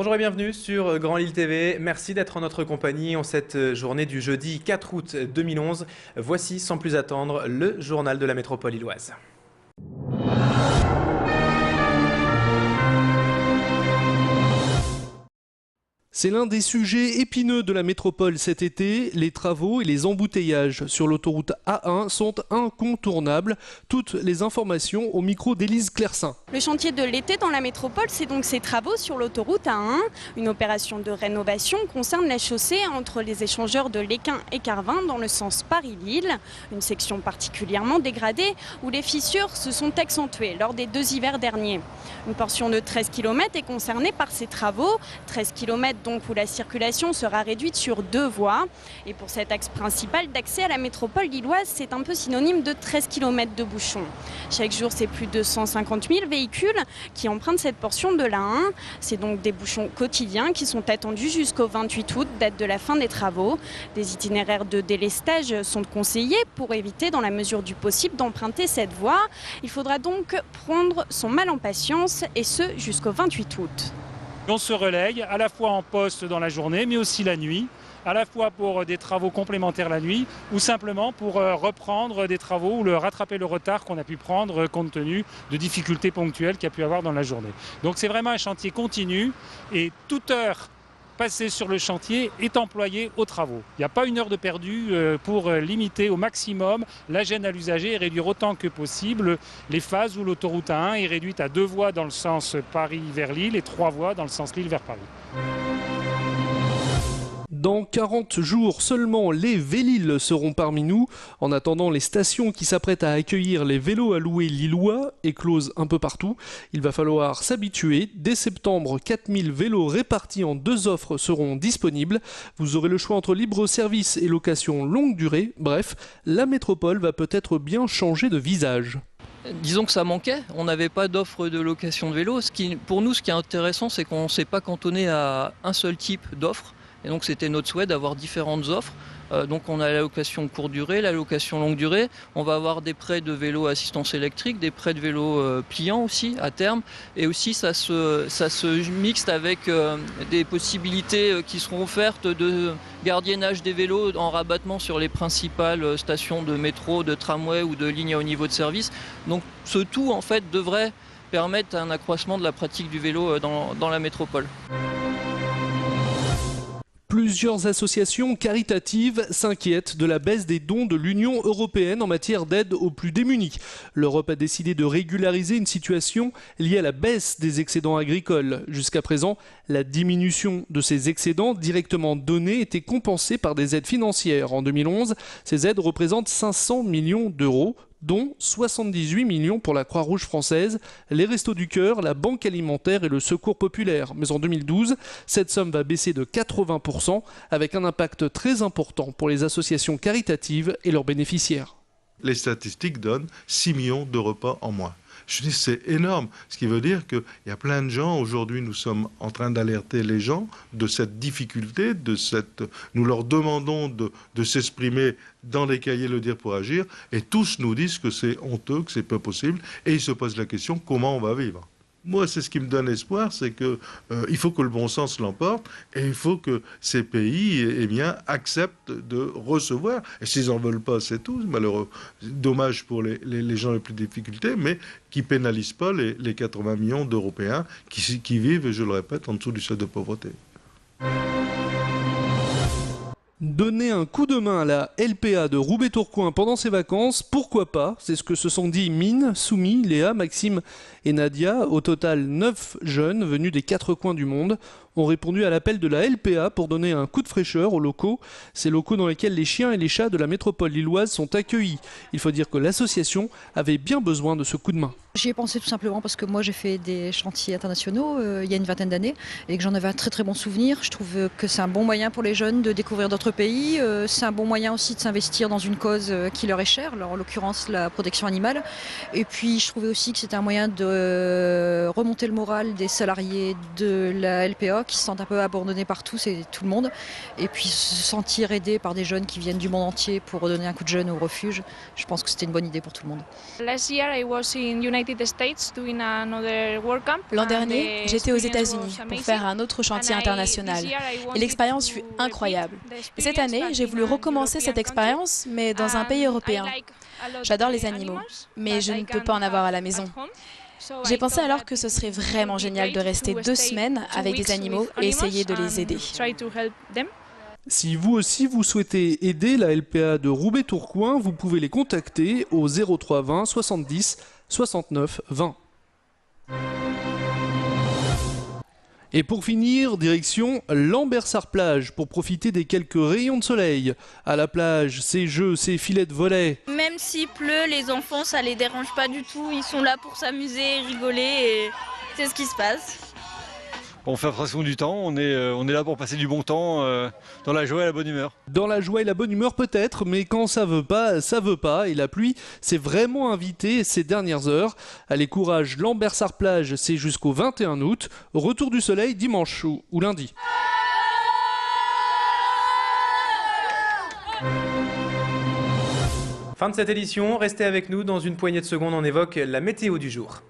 Bonjour et bienvenue sur Grand Lille TV. Merci d'être en notre compagnie en cette journée du jeudi 4 août 2011. Voici sans plus attendre le journal de la métropole lilloise. C'est l'un des sujets épineux de la métropole cet été. Les travaux et les embouteillages sur l'autoroute A1 sont incontournables. Toutes les informations au micro d'Élise Clercin. Le chantier de l'été dans la métropole, c'est donc ces travaux sur l'autoroute A1. Une opération de rénovation concerne la chaussée entre les échangeurs de Léquin et Carvin dans le sens Paris-Lille. Une section particulièrement dégradée où les fissures se sont accentuées lors des 2 hivers derniers. Une portion de 13 km est concernée par ces travaux. 13 km donc où la circulation sera réduite sur 2 voies. Et pour cet axe principal d'accès à la métropole lilloise, c'est un peu synonyme de 13 km de bouchons. Chaque jour, c'est plus de 150 000 véhicules qui empruntent cette portion de l'A1. C'est donc des bouchons quotidiens qui sont attendus jusqu'au 28 août, date de la fin des travaux. Des itinéraires de délestage sont conseillés pour éviter, dans la mesure du possible, d'emprunter cette voie. Il faudra donc prendre son mal en patience, et ce jusqu'au 28 août. On se relaye à la fois en poste dans la journée, mais aussi la nuit, à la fois pour des travaux complémentaires la nuit ou simplement pour reprendre des travaux ou rattraper le retard qu'on a pu prendre compte tenu de difficultés ponctuelles qu'il y a pu avoir dans la journée. Donc c'est vraiment un chantier continu et toute heure passée sur le chantier est employée aux travaux. Il n'y a pas une heure de perdu pour limiter au maximum la gêne à l'usager et réduire autant que possible les phases où l'autoroute A1 est réduite à 2 voies dans le sens Paris vers Lille et 3 voies dans le sens Lille vers Paris. Dans 40 jours seulement, les Vélil seront parmi nous. En attendant, les stations qui s'apprêtent à accueillir les vélos à louer lillois éclosent un peu partout. Il va falloir s'habituer. Dès septembre, 4000 vélos répartis en 2 offres seront disponibles. Vous aurez le choix entre libre service et location longue durée. Bref, la métropole va peut-être bien changer de visage. Disons que ça manquait, on n'avait pas d'offre de location de vélo. Pour nous, ce qui est intéressant, c'est qu'on ne s'est pas cantonné à un seul type d'offre. Et donc c'était notre souhait d'avoir différentes offres. Donc on a la location courte durée, la location longue durée. On va avoir des prêts de vélos à assistance électrique, des prêts de vélos pliants aussi à terme. Et aussi ça se mixte avec des possibilités qui seront offertes de gardiennage des vélos en rabattement sur les principales stations de métro, de tramway ou de lignes à haut niveau de service. Donc ce tout en fait devrait permettre un accroissement de la pratique du vélo dans la métropole. Plusieurs associations caritatives s'inquiètent de la baisse des dons de l'Union européenne en matière d'aide aux plus démunis. L'Europe a décidé de régulariser une situation liée à la baisse des excédents agricoles. Jusqu'à présent, la diminution de ces excédents directement donnés était compensée par des aides financières. En 2011, ces aides représentent 500 millions d'euros, dont 78 millions pour la Croix-Rouge française, les Restos du Cœur, la Banque alimentaire et le Secours populaire. Mais en 2012, cette somme va baisser de 80%, avec un impact très important pour les associations caritatives et leurs bénéficiaires. Les statistiques donnent 6 millions de repas en moins. Je dis c'est énorme, ce qui veut dire qu'il y a plein de gens, aujourd'hui nous sommes en train d'alerter les gens de cette difficulté, nous leur demandons de s'exprimer dans les cahiers Le Dire pour agir, et tous nous disent que c'est honteux, que c'est pas possible, et ils se posent la question comment on va vivre. Moi, c'est ce qui me donne espoir, c'est qu'il faut que le bon sens l'emporte et il faut que ces pays acceptent de recevoir. Et s'ils n'en veulent pas, c'est tout. Malheureux. Dommage pour les gens les plus difficultés, mais qui ne pénalisent pas les 80 millions d'Européens qui vivent, je le répète, en dessous du seuil de pauvreté. Donner un coup de main à la LPA de Roubaix-Tourcoing pendant ses vacances, pourquoi pas? C'est ce que se sont dit Mine, Soumi, Léa, Maxime et Nadia. Au total, 9 jeunes venus des 4 coins du monde ont répondu à l'appel de la LPA pour donner un coup de fraîcheur aux locaux. Ces locaux dans lesquels les chiens et les chats de la métropole lilloise sont accueillis. Il faut dire que l'association avait bien besoin de ce coup de main. J'y ai pensé tout simplement parce que moi j'ai fait des chantiers internationaux il y a une vingtaine d'années et que j'en avais un très très bon souvenir. Je trouve que c'est un bon moyen pour les jeunes de découvrir d'autres pays. C'est un bon moyen aussi de s'investir dans une cause qui leur est chère, en l'occurrence la protection animale. Et puis je trouvais aussi que c'était un moyen de remonter le moral des salariés de la LPA pas, qui se sentent un peu abandonnés par tous et tout le monde. Et puis se sentir aidés par des jeunes qui viennent du monde entier pour redonner un coup de jeune au refuge, je pense que c'était une bonne idée pour tout le monde. L'an dernier, j'étais aux États-Unis pour faire un autre chantier international et l'expérience fut incroyable. Et cette année, j'ai voulu recommencer cette expérience, mais dans un pays européen. J'adore les animaux, mais je ne peux pas en avoir à la maison. J'ai pensé alors que ce serait vraiment génial de rester 2 semaines avec des animaux et essayer de les aider. Si vous aussi vous souhaitez aider la LPA de Roubaix-Tourcoing, vous pouvez les contacter au 03 20 70 69 20. Et pour finir, direction Lambersart-Plage pour profiter des quelques rayons de soleil. À la plage, ces jeux, ces filets de volley. Même s'il pleut, les enfants, ça les dérange pas du tout. Ils sont là pour s'amuser, rigoler et c'est ce qui se passe. On fait abstraction du temps, on est là pour passer du bon temps dans la joie et la bonne humeur. Dans la joie et la bonne humeur peut-être, mais quand ça veut pas, ça veut pas. Et la pluie s'est vraiment invitée ces dernières heures. Allez, courage, Lambersart-Plage, c'est jusqu'au 21 août. Retour du soleil dimanche ou lundi. Fin de cette édition, restez avec nous. Dans une poignée de secondes, on évoque la météo du jour.